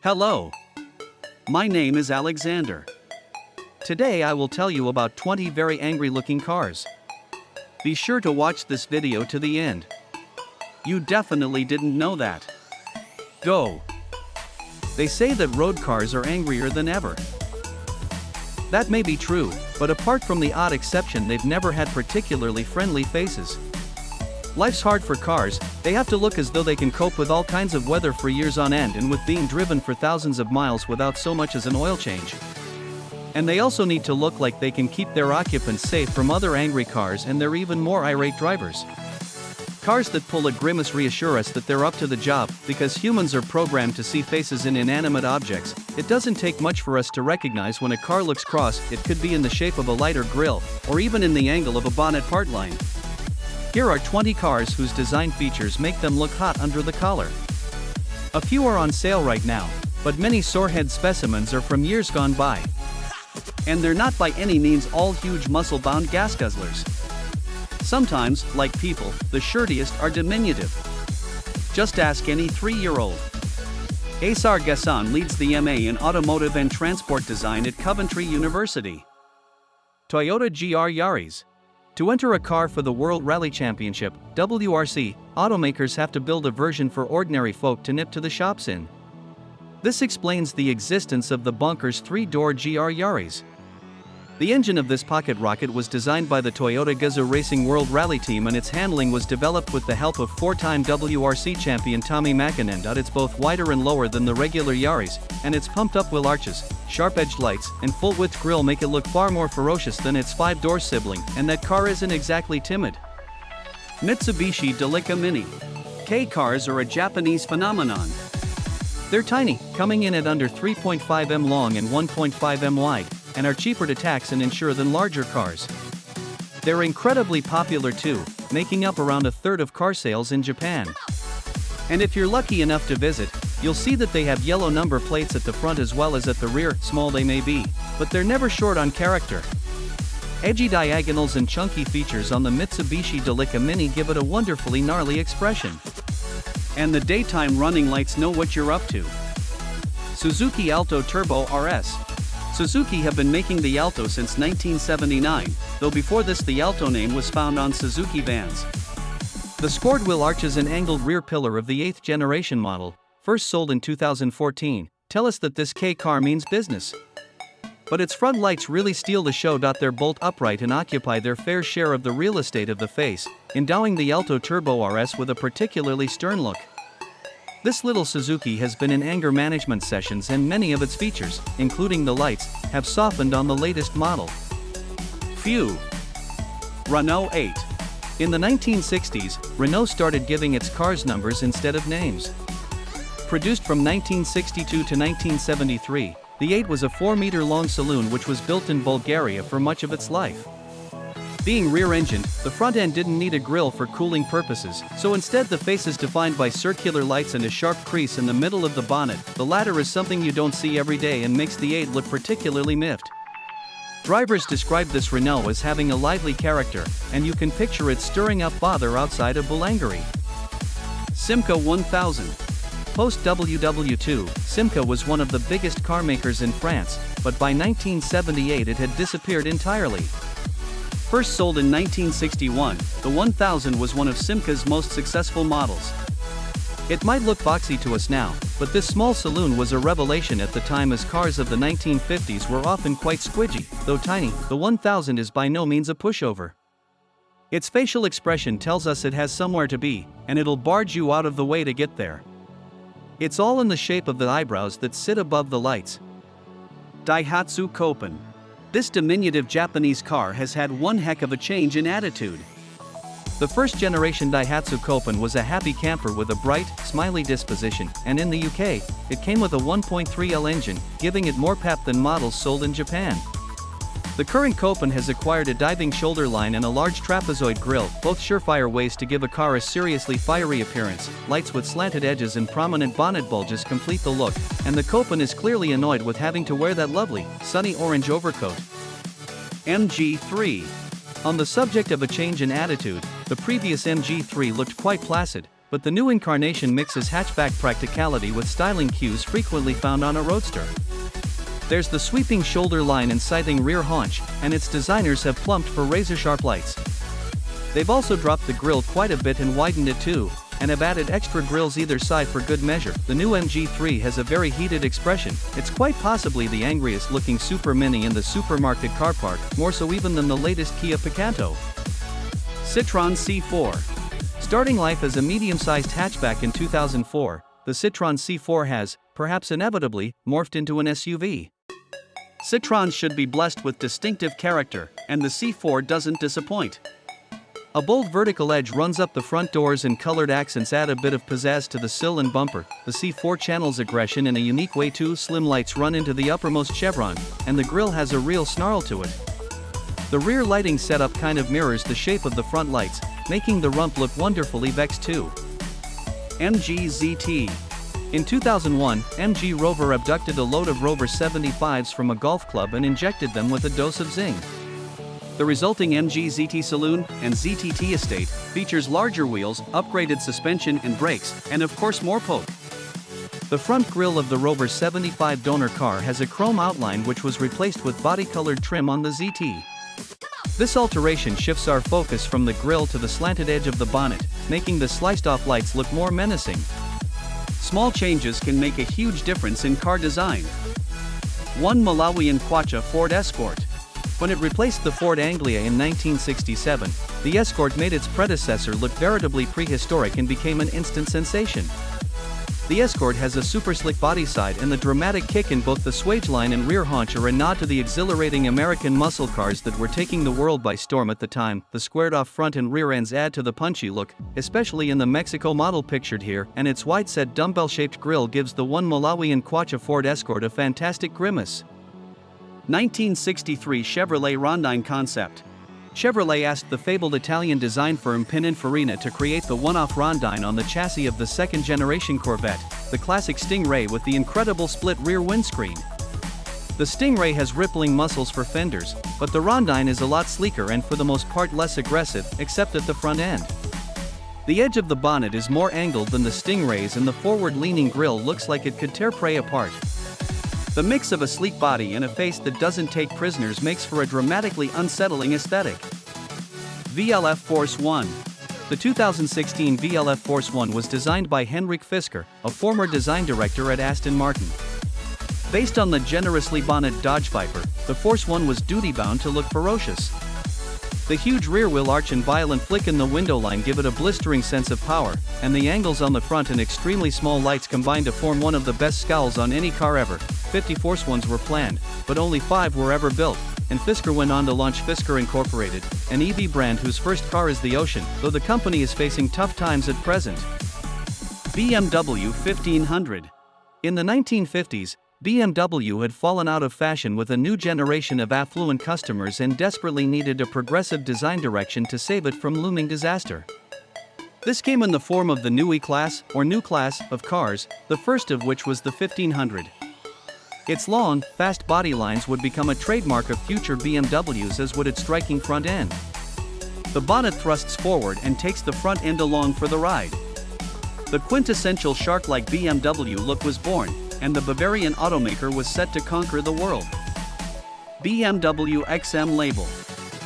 Hello. My name is Alexander. Today I will tell you about 20 very angry looking cars. Be sure to watch this video to the end. You definitely didn't know that. Go. They say that road cars are angrier than ever. That may be true, but apart from the odd exception, they've never had particularly friendly faces. Life's hard for cars, they have to look as though they can cope with all kinds of weather for years on end and with being driven for thousands of miles without so much as an oil change. And they also need to look like they can keep their occupants safe from other angry cars and their even more irate drivers. Cars that pull a grimace reassure us that they're up to the job, because humans are programmed to see faces in inanimate objects. It doesn't take much for us to recognize when a car looks cross. It could be in the shape of a light or grille, or even in the angle of a bonnet part line. Here are 20 cars whose design features make them look hot under the collar. A few are on sale right now, but many sorehead specimens are from years gone by. And they're not by any means all huge muscle-bound gas guzzlers. Sometimes, like people, the shirtiest are diminutive. Just ask any 3-year-old. Asar Gassan leads the MA in Automotive and Transport Design at Coventry University. Toyota GR Yaris. To enter a car for the World Rally Championship, WRC, automakers have to build a version for ordinary folk to nip to the shops in. This explains the existence of the bonkers 3-door GR Yaris. The engine of this pocket rocket was designed by the Toyota Gazoo Racing World Rally Team, and its handling was developed with the help of 4-time WRC champion Tommy Mäkinen. It's both wider and lower than the regular Yaris, and its pumped-up wheel arches, sharp-edged lights, and full-width grille make it look far more ferocious than its 5-door sibling, and that car isn't exactly timid. Mitsubishi Delica Mini. K cars are a Japanese phenomenon. They're tiny, coming in at under 3.5 m long and 1.5 m wide, and are cheaper to tax and insure than larger cars. They're incredibly popular too, making up around a third of car sales in Japan. And if you're lucky enough to visit, you'll see that they have yellow number plates at the front as well as at the rear. Small they may be, but they're never short on character. Edgy diagonals and chunky features on the Mitsubishi Delica Mini give it a wonderfully gnarly expression. And the daytime running lights know what you're up to. Suzuki Alto Turbo RS. Suzuki have been making the Alto since 1979, though before this the Alto name was found on Suzuki vans. The scored wheel arches and angled rear pillar of the 8th generation model, first sold in 2014, tell us that this K car means business. But its front lights really steal the show. They're bolt upright and occupy their fair share of the real estate of the face, endowing the Alto Turbo RS with a particularly stern look. This little Suzuki has been in anger management sessions, and many of its features, including the lights, have softened on the latest model. Phew. Renault 8. In the 1960s, Renault started giving its cars numbers instead of names. Produced from 1962 to 1973, the 8 was a 4-meter-long saloon which was built in Bulgaria for much of its life. Being rear-engined, the front end didn't need a grille for cooling purposes, so instead the face is defined by circular lights and a sharp crease in the middle of the bonnet. The latter is something you don't see every day and makes the 8 look particularly miffed. Drivers describe this Renault as having a lively character, and you can picture it stirring up bother outside of Boulangerie. Simca 1000. Post WW2, Simca was one of the biggest car makers in France, but by 1978 it had disappeared entirely. First sold in 1961, the 1000 was one of Simca's most successful models. It might look boxy to us now, but this small saloon was a revelation at the time, as cars of the 1950s were often quite squidgy. Though tiny, the 1000 is by no means a pushover. Its facial expression tells us it has somewhere to be, and it'll barge you out of the way to get there. It's all in the shape of the eyebrows that sit above the lights. Daihatsu Copen. This diminutive Japanese car has had one heck of a change in attitude. The first generation Daihatsu Copen was a happy camper with a bright, smiley disposition, and in the UK, it came with a 1.3L engine, giving it more pep than models sold in Japan. The current Copen has acquired a diving shoulder line and a large trapezoid grille, both surefire ways to give a car a seriously fiery appearance. Lights with slanted edges and prominent bonnet bulges complete the look, and the Copen is clearly annoyed with having to wear that lovely, sunny orange overcoat. MG3. On the subject of a change in attitude, the previous MG3 looked quite placid, but the new incarnation mixes hatchback practicality with styling cues frequently found on a roadster. There's the sweeping shoulder line and scything rear haunch, and its designers have plumped for razor-sharp lights. They've also dropped the grille quite a bit and widened it too, and have added extra grills either side for good measure. The new MG3 has a very heated expression. It's quite possibly the angriest looking super mini in the supermarket car park, more so even than the latest Kia Picanto. Citroen C4. Starting life as a medium-sized hatchback in 2004, the Citroen C4 has, perhaps inevitably, morphed into an SUV. Citroens should be blessed with distinctive character, and the C4 doesn't disappoint. A bold vertical edge runs up the front doors and colored accents add a bit of pizzazz to the sill and bumper. The C4 channels aggression in a unique way too. Slim lights run into the uppermost chevron, and the grille has a real snarl to it. The rear lighting setup kind of mirrors the shape of the front lights, making the rump look wonderfully vexed too. MG ZT. In 2001, MG Rover abducted a load of Rover 75s from a golf club and injected them with a dose of zing. The resulting MG ZT Saloon and ZTT estate features larger wheels, upgraded suspension and brakes, and of course more poke. The front grille of the Rover 75 donor car has a chrome outline which was replaced with body-colored trim on the ZT. This alteration shifts our focus from the grille to the slanted edge of the bonnet, making the sliced-off lights look more menacing. Small changes can make a huge difference in car design. 1 Malawian Quacha Ford Escort. When it replaced the Ford Anglia in 1967, the Escort made its predecessor look veritably prehistoric and became an instant sensation. The Escort has a super slick body side, and the dramatic kick in both the swage line and rear haunch are a nod to the exhilarating American muscle cars that were taking the world by storm at the time. The squared-off front and rear ends add to the punchy look, especially in the Mexico model pictured here, and its wide-set dumbbell-shaped grille gives the 1 Malawian Quacha Ford Escort a fantastic grimace. 1963 Chevrolet Rondine concept. Chevrolet asked the fabled Italian design firm Pininfarina to create the one-off Rondine on the chassis of the second-generation Corvette, the classic Stingray with the incredible split rear windscreen. The Stingray has rippling muscles for fenders, but the Rondine is a lot sleeker and for the most part less aggressive, except at the front end. The edge of the bonnet is more angled than the Stingray's, and the forward-leaning grille looks like it could tear prey apart. The mix of a sleek body and a face that doesn't take prisoners makes for a dramatically unsettling aesthetic. VLF Force 1. The 2016 VLF Force 1 was designed by Henrik Fisker, a former design director at Aston Martin. Based on the generously bonnet Dodge Viper, the Force 1 was duty-bound to look ferocious. The huge rear wheel arch and violent flick in the window line give it a blistering sense of power, and the angles on the front and extremely small lights combine to form one of the best scowls on any car ever. 50 Force 1s were planned, but only 5 were ever built, and Fisker went on to launch Fisker Incorporated, an EV brand whose first car is the Ocean, though the company is facing tough times at present. BMW 1500. In the 1950s, BMW had fallen out of fashion with a new generation of affluent customers and desperately needed a progressive design direction to save it from looming disaster. This came in the form of the new E-Class, or new class, of cars, the first of which was the 1500. Its long, fast body lines would become a trademark of future BMWs, as would its striking front end. The bonnet thrusts forward and takes the front end along for the ride. The quintessential shark-like BMW look was born, and the Bavarian automaker was set to conquer the world. BMW XM label.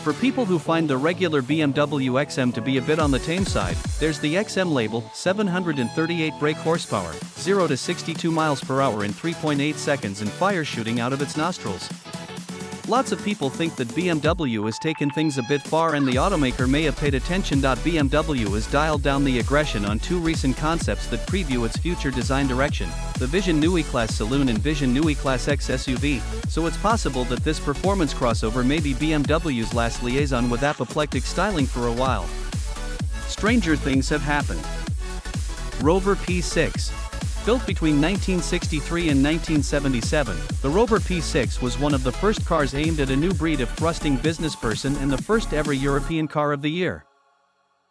For people who find the regular BMW XM to be a bit on the tame side, there's the XM label, 738 brake horsepower, 0 to 62 miles per hour in 3.8 seconds, and fire shooting out of its nostrils. Lots of people think that BMW has taken things a bit far, and the automaker may have paid attention. BMW has dialed down the aggression on 2 recent concepts that preview its future design direction, the Vision New E-Class Saloon and Vision New E-Class X SUV, so it's possible that this performance crossover may be BMW's last liaison with apoplectic styling for a while. Stranger things have happened. Rover P6. Built between 1963 and 1977, the Rover P6 was one of the first cars aimed at a new breed of thrusting businessperson and the first ever European Car of the Year.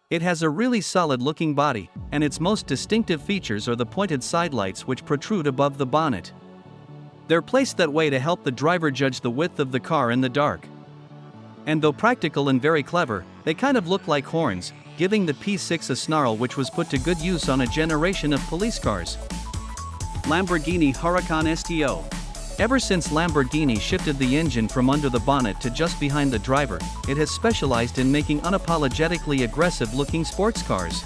It has a really solid-looking body, and its most distinctive features are the pointed side lights which protrude above the bonnet. They're placed that way to help the driver judge the width of the car in the dark. And though practical and very clever, they kind of look like horns, giving the P6 a snarl which was put to good use on a generation of police cars. Lamborghini Huracan STO. Ever since Lamborghini shifted the engine from under the bonnet to just behind the driver, it has specialized in making unapologetically aggressive-looking sports cars.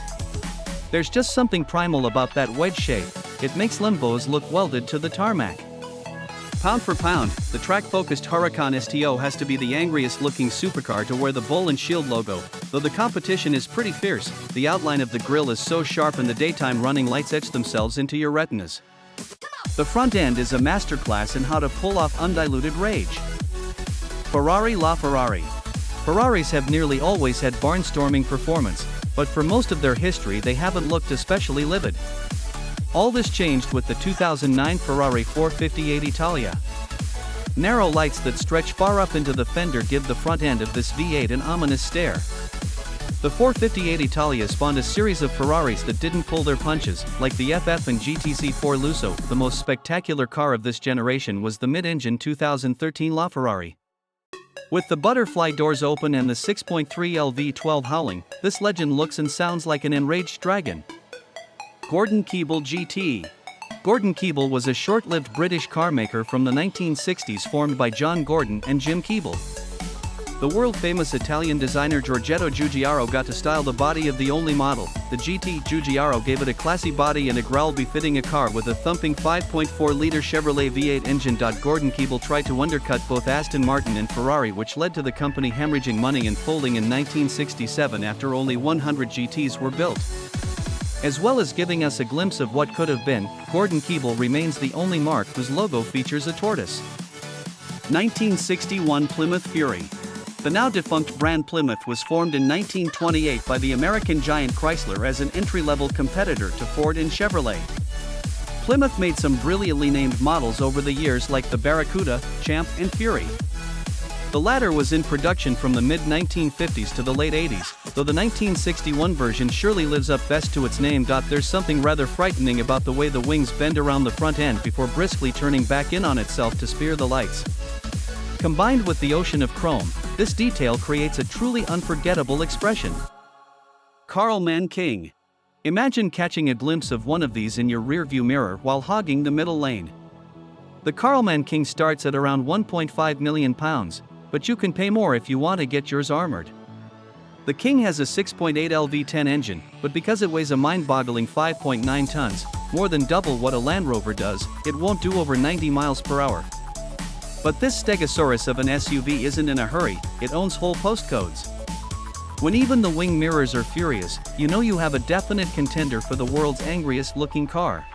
There's just something primal about that wedge shape, it makes Lambos look welded to the tarmac. Pound for pound, the track-focused Huracan STO has to be the angriest-looking supercar to wear the bull and shield logo. Though the competition is pretty fierce, the outline of the grille is so sharp and the daytime running lights etch themselves into your retinas. The front end is a masterclass in how to pull off undiluted rage. Ferrari La Ferrari. Ferraris have nearly always had barnstorming performance, but for most of their history they haven't looked especially livid. All this changed with the 2009 Ferrari 458 Italia. Narrow lights that stretch far up into the fender give the front end of this V8 an ominous stare. The 458 Italia spawned a series of Ferraris that didn't pull their punches, like the FF and GT4 Lusso. The most spectacular car of this generation was the mid-engine 2013 LaFerrari. With the butterfly doors open and the 6.3 LV12 howling, this legend looks and sounds like an enraged dragon. Gordon-Keeble GT. Gordon-Keeble was a short-lived British car maker from the 1960s formed by John Gordon and Jim Keeble. The world-famous Italian designer Giorgetto Giugiaro got to style the body of the only model, the GT. Giugiaro gave it a classy body and a growl befitting a car with a thumping 5.4-liter Chevrolet V8 engine. Gordon-Keeble tried to undercut both Aston Martin and Ferrari, which led to the company hemorrhaging money and folding in 1967 after only 100 GTs were built. As well as giving us a glimpse of what could have been, Gordon-Keeble remains the only marque whose logo features a tortoise. 1961 Plymouth Fury. The now-defunct brand Plymouth was formed in 1928 by the American giant Chrysler as an entry-level competitor to Ford and Chevrolet. Plymouth made some brilliantly named models over the years like the Barracuda, Champ, and Fury. The latter was in production from the mid-1950s to the late 80s, though the 1961 version surely lives up best to its name. There's something rather frightening about the way the wings bend around the front end before briskly turning back in on itself to spear the lights. Combined with the ocean of chrome, this detail creates a truly unforgettable expression. Carlman King. Imagine catching a glimpse of one of these in your rearview mirror while hogging the middle lane. The Carlman King starts at around £1.5 million, but you can pay more if you want to get yours armored. The King has a 6.8 LV10 engine, but because it weighs a mind-boggling 5.9 tons, more than double what a Land Rover does, it won't do over 90 miles per hour. But this stegosaurus of an SUV isn't in a hurry, it owns whole postcodes. When even the wing mirrors are furious, you know you have a definite contender for the world's angriest looking car.